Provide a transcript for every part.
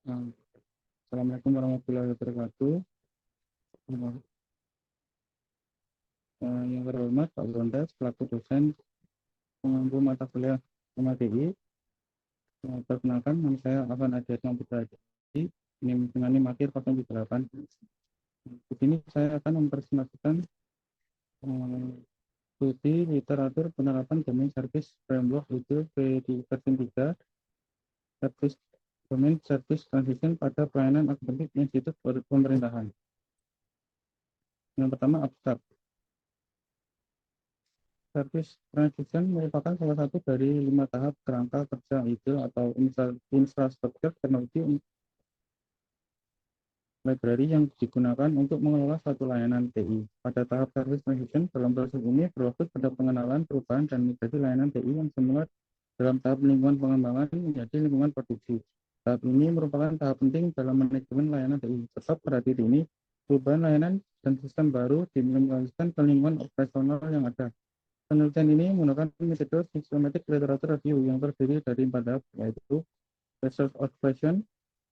Nah, Assalamualaikum warahmatullahi wabarakatuh. Yang terhormat Pak Bonda selaku dosen pengampu mata kuliah MATI. Perkenalkan, nama saya Afan Adiat Putra. Ini dengan NIM akhir 078. Di sini saya akan mempresentasikan studi literatur penerapan domain service framework itu di versi 3, service domain service transition pada pelayanan akademik institut pemerintahan. Yang pertama, abstrak. Service transition merupakan salah satu dari 5 tahap kerangka kerja ITIL atau infrastruktur teknologi library yang digunakan untuk mengelola suatu layanan TI. Pada tahap service transition, dalam proses ini berfokus pada pengenalan, perubahan, dan migrasi layanan TI yang semula dalam tahap lingkungan pengembangan menjadi lingkungan produksi. Tahap ini merupakan tahap penting dalam manajemen layanan TI. Sebab pada titik ini, perubahan layanan dan sistem baru diimplementasikan ke lingkungan operasional yang ada. Penelitian ini menggunakan metode systematic literature review yang terdiri dari 4 tahap, yaitu research observation,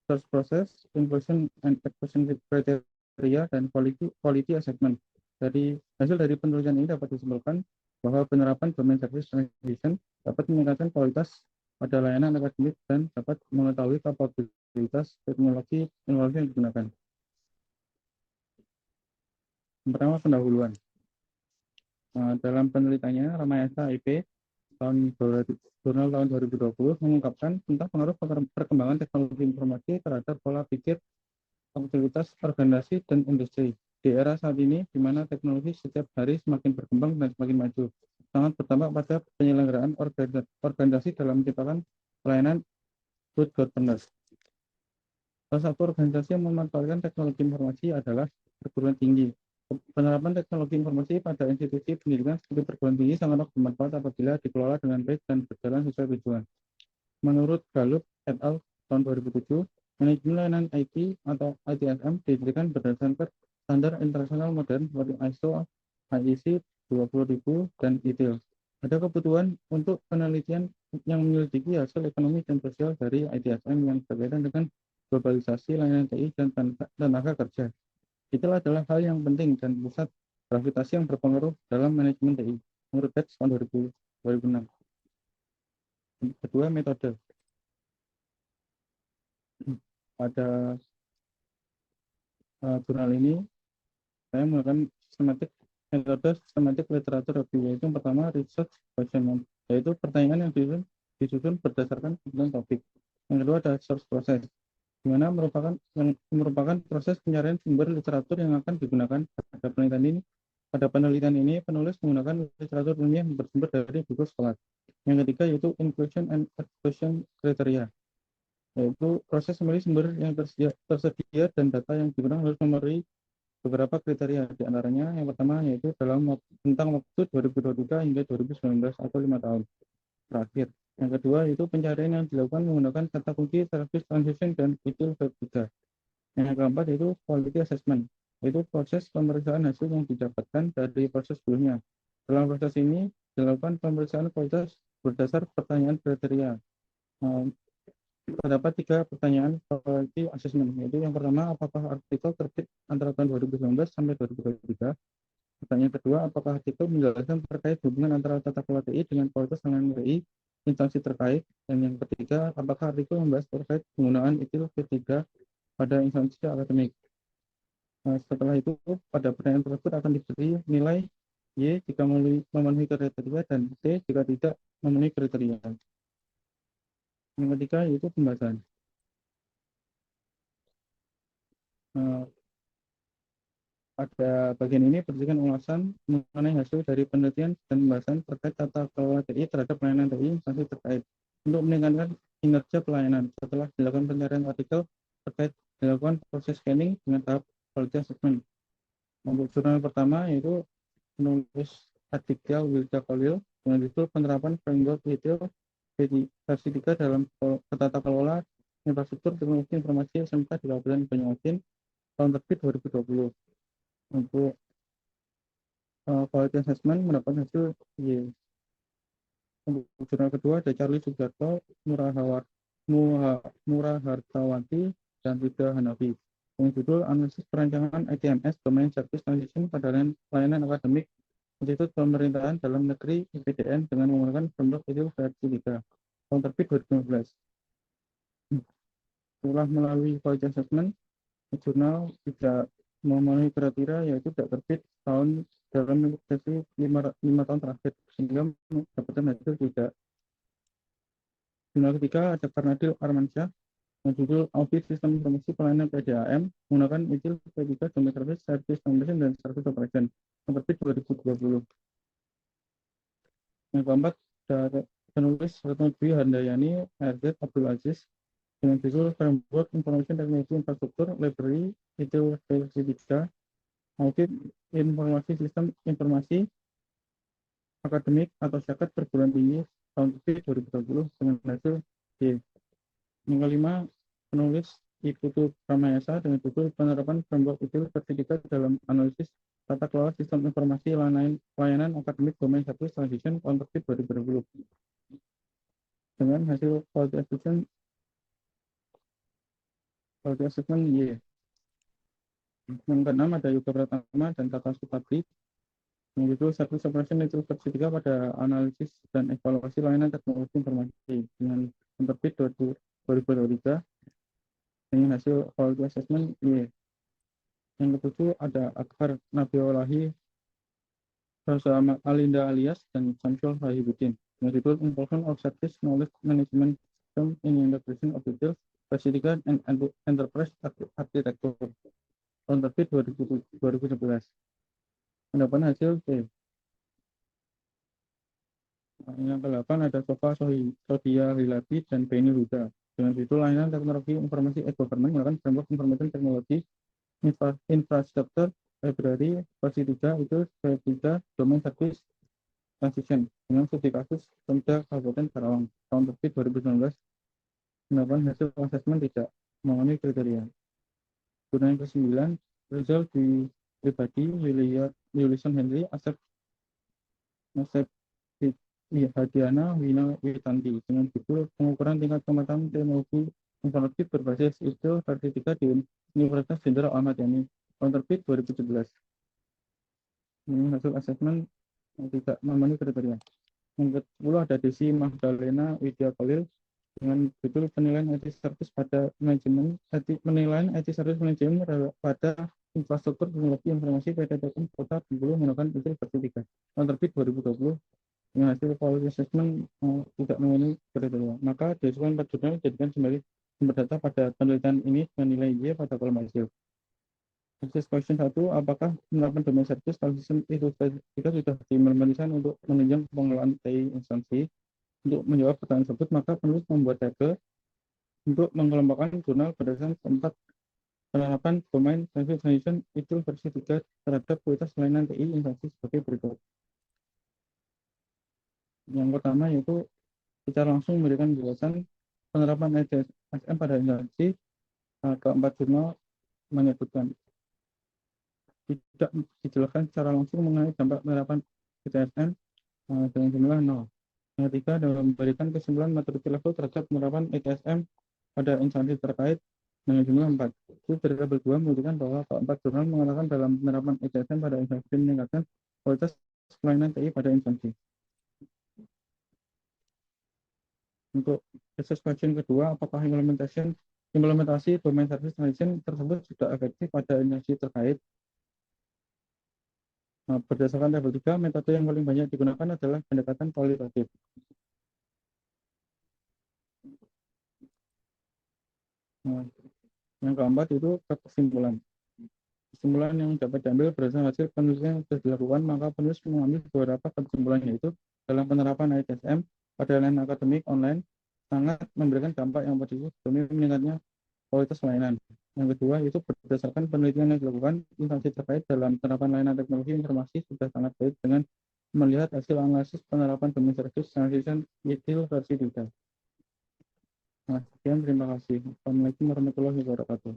source process, inclusion and exclusion criteria, dan quality assessment. Hasil dari penelitian ini dapat disimpulkan bahwa penerapan domain service transition dapat meningkatkan kualitas pada layanan akademik dan dapat mengetahui kapabilitas teknologi yang digunakan. Yang pertama, pendahuluan. Dalam penelitiannya, Ramayasa IP jurnal tahun 2020 mengungkapkan tentang pengaruh perkembangan teknologi informasi terhadap pola pikir, aktivitas organisasi, dan industri. Di era saat ini, di mana teknologi setiap hari semakin berkembang dan semakin maju, sangat berdampak pada penyelenggaraan organisasi dalam menciptakan pelayanan good governance. Salah satu organisasi yang memanfaatkan teknologi informasi adalah perguruan tinggi. Penerapan teknologi informasi pada institusi pendidikan seperti perguruan tinggi sangatlah bermanfaat apabila dikelola dengan baik dan berjalan sesuai tujuan. Menurut Gallup et al. Tahun 2007, manajemen layanan IT atau ITSM didirikan berdasarkan standar internasional modern seperti ISO, IEC 20000, dan ITIL. Ada kebutuhan untuk penelitian yang menyelidiki hasil ekonomi dan sosial dari ITSM yang berkaitan dengan globalisasi layanan TI dan tenaga kerja. Itulah adalah hal yang penting dan pusat gravitasi yang berpengaruh dalam manajemen TI menurut Batch tahun 2006. Kedua, metode. Pada jurnal ini saya menggunakan metode systematic literature review, yaitu yang pertama research questionnaire, yaitu pertanyaan yang disusun berdasarkan kebutuhan topik. Yang kedua ada source process, di mana merupakan proses pencarian sumber literatur yang akan digunakan pada penelitian ini. Pada penelitian ini, penulis menggunakan literatur ilmiah yang bersumber dari buku sekolah. Yang ketiga yaitu inclusion and exclusion criteria, yaitu proses memilih sumber yang tersedia dan data yang digunakan harus memenuhi beberapa kriteria. Di antaranya yang pertama yaitu tentang waktu 2023 hingga 2019 atau 5 tahun terakhir. Yang kedua itu pencarian yang dilakukan menggunakan kata kunci service transition dan ITIL bab 3. Yang keempat yaitu quality assessment, yaitu proses pemeriksaan hasil yang didapatkan dari proses sebelumnya. Dalam proses ini dilakukan pemeriksaan kualitas berdasar pertanyaan kriteria. Terdapat 3 pertanyaan quality assessment, yaitu yang pertama, apakah artikel terbit antara tahun 2019 sampai 2023? Pertanyaan kedua, apakah artikel menjelaskan terkait hubungan antara tata kelola TI dengan kualitas layanan TI instansi terkait? Dan yang ketiga, apakah artikel membahas terkait penggunaan ITIL V3 pada instansi akademik? Setelah itu, pada pertanyaan tersebut akan diberi nilai Y jika memenuhi kriteria dan T jika tidak memenuhi kriteria. Yang ketiga yaitu pembahasan. Pada bagian ini berdasarkan ulasan mengenai hasil dari penelitian dan pembahasan terkait tata kelola TI terhadap pelayanan TI instansi terkait untuk meningkatkan kinerja pelayanan. Setelah dilakukan pencarian artikel terkait dilakukan proses scanning dengan tahap quality assessment. Untuk jurnal pertama yaitu penulis Aditya Wilda Khalil dengan judul penerapan framework ITIL versi 3 dalam tata kelola infrastruktur teknologi informasi SMK di Kabupaten Banyuasin tahun terbit 2020. Untuk quality assessment mendapat hasil Y. Untuk jurnal kedua ada Charlie Sugiarto, Murah Hartawati dan Rida Hanafi. Dengan judul Analisis Perancangan ITMS Domain Service Transition pada Layanan Akademik Institut Pemerintahan Dalam Negeri IPDN dengan menggunakan framework ITIL versi 3. Tahun terbit 2015. Setelah melalui quality assessment, jurnal tidak memenuhi kriteria yaitu tidak terbit tahun dalam sesi 5 tahun terakhir sehingga mendapatkan hasil tidak. Jurnal ketiga ada Karnadil Armansyah yang judul Audit Sistem Informasi Pelayanan PDAM menggunakan ITIL P3 Domain Service Service Foundation dan Service Operation yang terbit 2020. Yang keempat ada penulis Retno Dwi Handayani RZ Abdul Aziz dengan judul Framework Information Technology Infrastructure Library ITIL versi 3 Audit Informasi Sistem Informasi Akademik atau Syakat Perguruan Tinggi tahun terbit 2020 dengan hasil D. Yang kelima, penulis Iputu Ramayasa dengan judul Penerapan Framework ITIL versi 3 dalam analisis tata kelola sistem informasi layanan akademik domain service transition tahun terbit 2020 dengan hasil quality assessment Y. Yang keenam ada Yoga Pratama dan Tata Supatri yang judul Service Operation ITIL versi 3 pada analisis dan evaluasi layanan teknologi informasi dengan terbit 2023 dengan hasil quality assessment Y. Yang ketujuh ada Akbar Nabiolahi, Rosa Alinda Alias dan Samsul Rahibuddin yang judul Involvement of Service Knowledge Management System in Integration of Details versi 3 and Enterprise Architecture tahun terbit 2011. Pendapat hasil C. Yang ke-8 ada Sofa Sodia Hilabi dan Benny Huda dengan judul Layanan Teknologi Informasi e-Government menggunakan Framework Information Technology Infrastructure Library versi 3 itu versi 3 Domain Service Transition dengan studi kasus Pemda Kabupaten Karawang tahun terbit 2019. Pendapat hasil assessment tidak memenuhi kriteria. Guna yang ke-9 result di pribadi Yulison Henry Asep Hadiana Wina Witanti dengan judul Pengukuran Tingkat Kematangan Teknologi Informasi Berbasis ITIL versi 3 di Universitas Jenderal Ahmad Yani tahun terbit 2017. Ini hasil asesmen yang tidak memenuhi kriteria. Yang ke-10 ada Desi Magdalena Widya Khalil dengan judul Penilaian IT Service pada Manajemen Penilaian IT Service Manajemen pada Infrastruktur Teknologi Informasi PT Telkom Kota Bengkulu menggunakan ITIL versi 3 tahun terbit 2020 dengan hasil quality assessment tidak memenuhi kriteria. Maka dihasilkan 4 jurnal dijadikan sebagai sumber data pada penelitian ini dengan nilai Y pada kolom hasil. Access question 1, apakah penerapan domain service transition itu sudah diimplementasikan untuk menunjang pengelolaan TI instansi? Untuk menjawab pertanyaan tersebut, maka penulis membuat tabel untuk mengelompokkan jurnal berdasarkan tempat penerapan domain service transition itu versi 3 terhadap kualitas layanan TI instansi sebagai berikut. Yang pertama yaitu secara langsung memberikan penjelasan penerapan ITSM pada instansi. Keempat jurnal menyebutkan tidak dijelaskan secara langsung mengenai dampak penerapan ITSM dengan jumlah 0. Yang ketiga adalah memberikan kesimpulan maturity level terhadap penerapan ITSM pada instansi terkait dengan jumlah 4. Itu dari tabel 2 menunjukkan bahwa keempat jurnal mengatakan dalam penerapan ITSM pada instansi meningkatkan kualitas pelayanan TI pada instansi. Untuk research question kedua, apakah implementasi domain service transition tersebut sudah efektif pada instansi terkait? Berdasarkan tabel 3, metode yang paling banyak digunakan adalah pendekatan kualitatif. Yang keempat itu kesimpulan. Kesimpulan yang dapat diambil berdasarkan hasil penelitian yang sudah dilakukan, maka penulis mengambil beberapa kesimpulan yaitu dalam penerapan ITSM pada layanan akademik online sangat memberikan dampak yang positif demi meningkatnya kualitas layanan. Yang kedua itu berdasarkan penelitian yang dilakukan, instansi terkait dalam penerapan layanan teknologi informasi sudah sangat baik dengan melihat hasil analisis penerapan domain service transition ITIL versi 3. Sekian, terima kasih. Assalamualaikum warahmatullahi wabarakatuh.